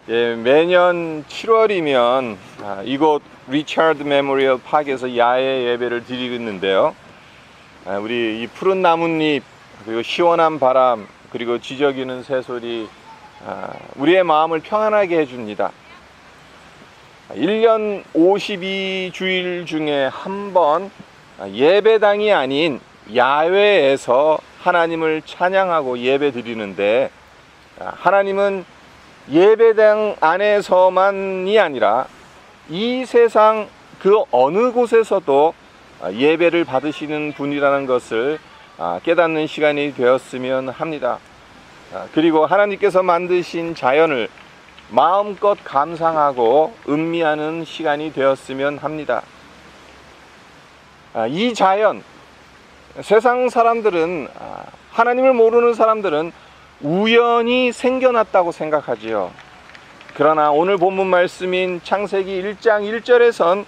예, 매년 7월이면 이곳 리처드 메모리얼 파크에서 야외 예배를 드리고 있는데요. 우리 이 푸른 나뭇잎, 그리고 시원한 바람, 그리고 지저귀는 새소리, 우리의 마음을 평안하게 해줍니다. 1년 52주일 중에 한 번 예배당이 아닌 야외에서 하나님을 찬양하고 예배 드리는데, 하나님은 예배당 안에서만이 아니라 이 세상 그 어느 곳에서도 예배를 받으시는 분이라는 것을 깨닫는 시간이 되었으면 합니다. 그리고 하나님께서 만드신 자연을 마음껏 감상하고 음미하는 시간이 되었으면 합니다. 이 자연, 세상 사람들은, 하나님을 모르는 사람들은 우연히 생겨났다고 생각하지요. 그러나 오늘 본문 말씀인 창세기 1장 1절에선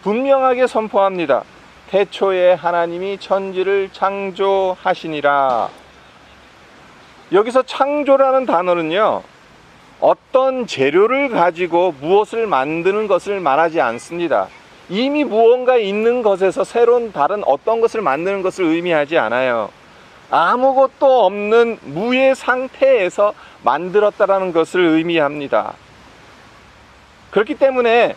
분명하게 선포합니다. 태초에 하나님이 천지를 창조하시니라. 여기서 창조라는 단어는요, 어떤 재료를 가지고 무엇을 만드는 것을 말하지 않습니다. 이미 무언가 있는 것에서 새로운 다른 어떤 것을 만드는 것을 의미하지 않아요. 아무것도 없는 무의 상태에서 만들었다라는 것을 의미합니다. 그렇기 때문에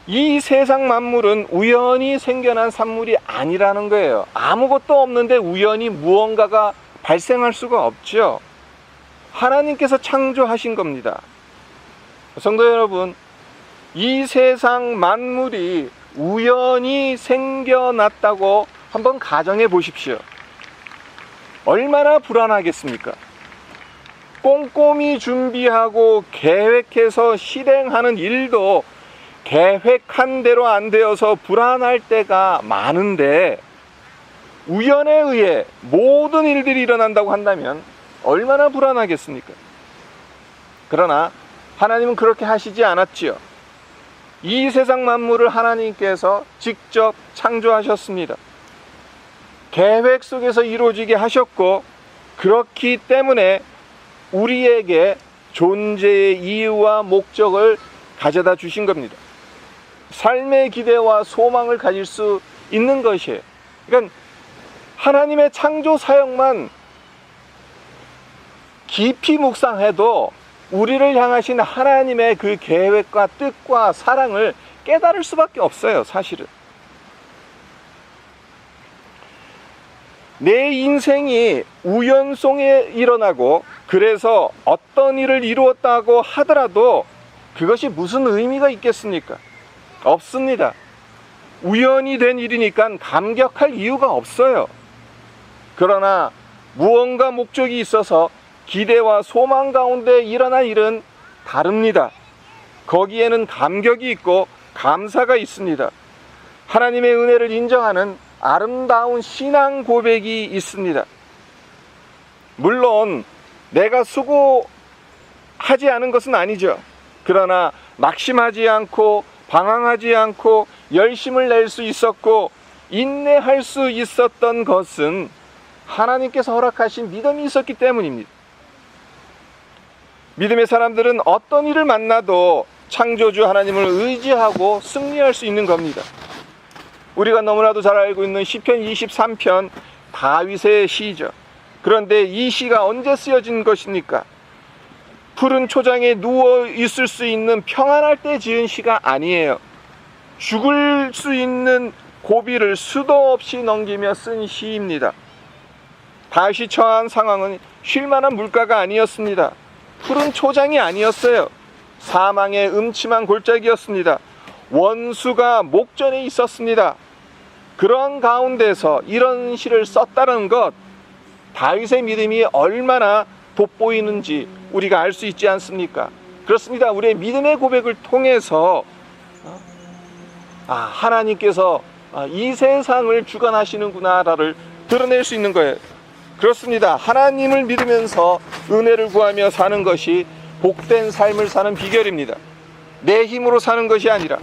이 세상 만물은 우연히 생겨난 산물이 아니라는 거예요. 아무것도 없는데 우연히 무언가가 발생할 수가 없죠. 하나님께서 창조하신 겁니다. 성도 여러분, 이 세상 만물이 우연히 생겨났다고 한번 가정해 보십시오. 얼마나 불안하겠습니까? 꼼꼼히 준비하고 계획해서 실행하는 일도 계획한 대로 안 되어서 불안할 때가 많은데, 우연에 의해 모든 일들이 일어난다고 한다면 얼마나 불안하겠습니까? 그러나 하나님은 그렇게 하시지 않았지요. 이 세상 만물을 하나님께서 직접 창조하셨습니다. 계획 속에서 이루어지게 하셨고, 그렇기 때문에 우리에게 존재의 이유와 목적을 가져다 주신 겁니다. 삶의 기대와 소망을 가질 수 있는 것이에요. 그러니까 하나님의 창조 사역만 깊이 묵상해도 우리를 향하신 하나님의 그 계획과 뜻과 사랑을 깨달을 수밖에 없어요, 사실은. 내 인생이 우연 속에 일어나고, 그래서 어떤 일을 이루었다고 하더라도 그것이 무슨 의미가 있겠습니까? 없습니다. 우연히 된 일이니까 감격할 이유가 없어요. 그러나 무언가 목적이 있어서 기대와 소망 가운데 일어난 일은 다릅니다. 거기에는 감격이 있고 감사가 있습니다. 하나님의 은혜를 인정하는 아름다운 신앙 고백이 있습니다. 물론 내가 수고하지 않은 것은 아니죠. 그러나 낙심하지 않고 방황하지 않고 열심을 낼 수 있었고 인내할 수 있었던 것은 하나님께서 허락하신 믿음이 있었기 때문입니다. 믿음의 사람들은 어떤 일을 만나도 창조주 하나님을 의지하고 승리할 수 있는 겁니다. 우리가 너무나도 잘 알고 있는 시편 23편 다윗의 시죠. 그런데 이 시가 언제 쓰여진 것입니까? 푸른 초장에 누워 있을 수 있는 평안할 때 지은 시가 아니에요. 죽을 수 있는 고비를 수도 없이 넘기며 쓴 시입니다. 다윗이 처한 상황은 쉴만한 물가가 아니었습니다. 푸른 초장이 아니었어요. 사망의 음침한 골짜기였습니다. 원수가 목전에 있었습니다. 그런 가운데서 이런 시를 썼다는 것, 다윗의 믿음이 얼마나 돋보이는지 우리가 알 수 있지 않습니까? 그렇습니다. 우리의 믿음의 고백을 통해서 하나님께서 이 세상을 주관하시는구나를 드러낼 수 있는 거예요. 그렇습니다. 하나님을 믿으면서 은혜를 구하며 사는 것이 복된 삶을 사는 비결입니다. 내 힘으로 사는 것이 아니라,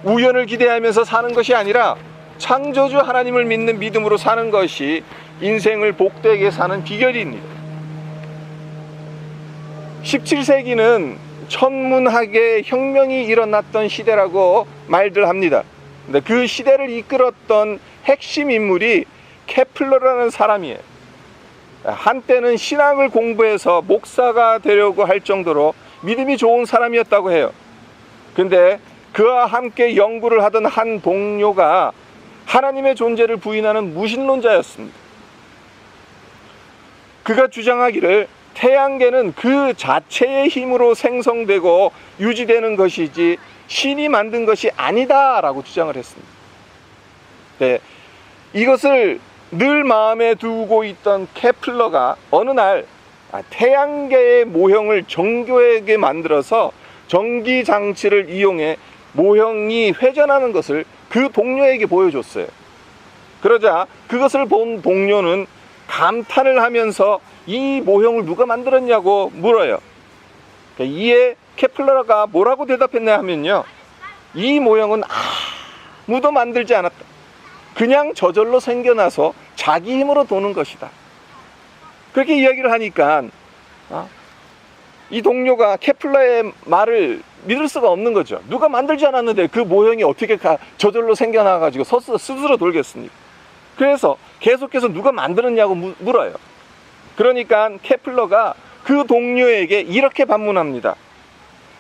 우연을 기대하면서 사는 것이 아니라 창조주 하나님을 믿는 믿음으로 사는 것이 인생을 복되게 사는 비결입니다. 17세기는 천문학의 혁명이 일어났던 시대라고 말들 합니다. 근데 그 시대를 이끌었던 핵심 인물이 케플러라는 사람이에요. 한때는 신학을 공부해서 목사가 되려고 할 정도로 믿음이 좋은 사람이었다고 해요. 근데 그와 함께 연구를 하던 한 동료가 하나님의 존재를 부인하는 무신론자였습니다. 그가 주장하기를 태양계는 그 자체의 힘으로 생성되고 유지되는 것이지 신이 만든 것이 아니다라고 주장을 했습니다. 네, 이것을 늘 마음에 두고 있던 케플러가 어느 날 태양계의 모형을 정교하게 만들어서 전기장치를 이용해 모형이 회전하는 것을 그 동료에게 보여줬어요. 그러자 그것을 본 동료는 감탄을 하면서 이 모형을 누가 만들었냐고 물어요. 이에 케플러가 뭐라고 대답했냐 하면요, 이 모형은 아무도 만들지 않았다. 그냥 저절로 생겨나서 자기 힘으로 도는 것이다. 그렇게 이야기를 하니까 이 동료가 케플러의 말을 믿을 수가 없는 거죠. 누가 만들지 않았는데 그 모형이 어떻게 저절로 생겨나가지고 스스로 돌겠습니까? 그래서 계속해서 누가 만들었냐고 물어요. 그러니까 케플러가 그 동료에게 이렇게 반문합니다.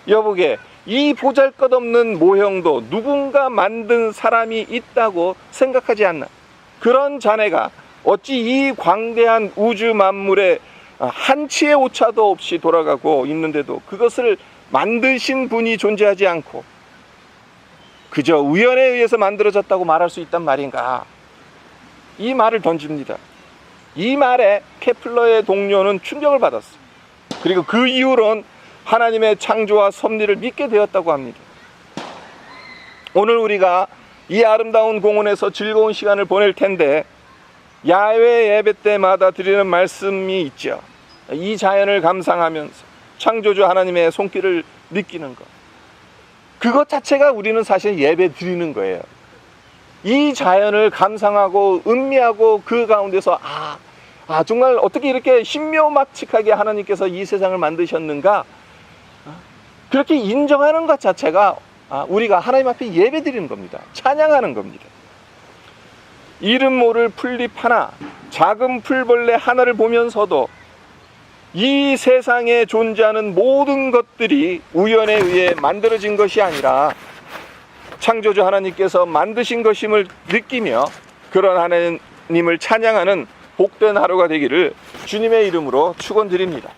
여보게, 이 보잘것없는 모형도 누군가 만든 사람이 있다고 생각하지 않나? 그런 자네가 어찌 이 광대한 우주 만물에 한치의 오차도 없이 돌아가고 있는데도 그것을 만드신 분이 존재하지 않고 그저 우연에 의해서 만들어졌다고 말할 수 있단 말인가? 이 말을 던집니다. 이 말에 케플러의 동료는 충격을 받았어요. 그리고 그 이후로는 하나님의 창조와 섭리를 믿게 되었다고 합니다. 오늘 우리가 이 아름다운 공원에서 즐거운 시간을 보낼 텐데 야외 예배 때마다 드리는 말씀이 있죠. 이 자연을 감상하면서 창조주 하나님의 손길을 느끼는 것, 그것 자체가 우리는 사실 예배 드리는 거예요. 이 자연을 감상하고 음미하고 그 가운데서 정말 어떻게 이렇게 신묘막측하게 하나님께서 이 세상을 만드셨는가, 그렇게 인정하는 것 자체가 우리가 하나님 앞에 예배 드리는 겁니다. 찬양하는 겁니다. 이름 모를 풀잎 하나, 작은 풀벌레 하나를 보면서도 이 세상에 존재하는 모든 것들이 우연에 의해 만들어진 것이 아니라 창조주 하나님께서 만드신 것임을 느끼며 그런 하나님을 찬양하는 복된 하루가 되기를 주님의 이름으로 축원드립니다.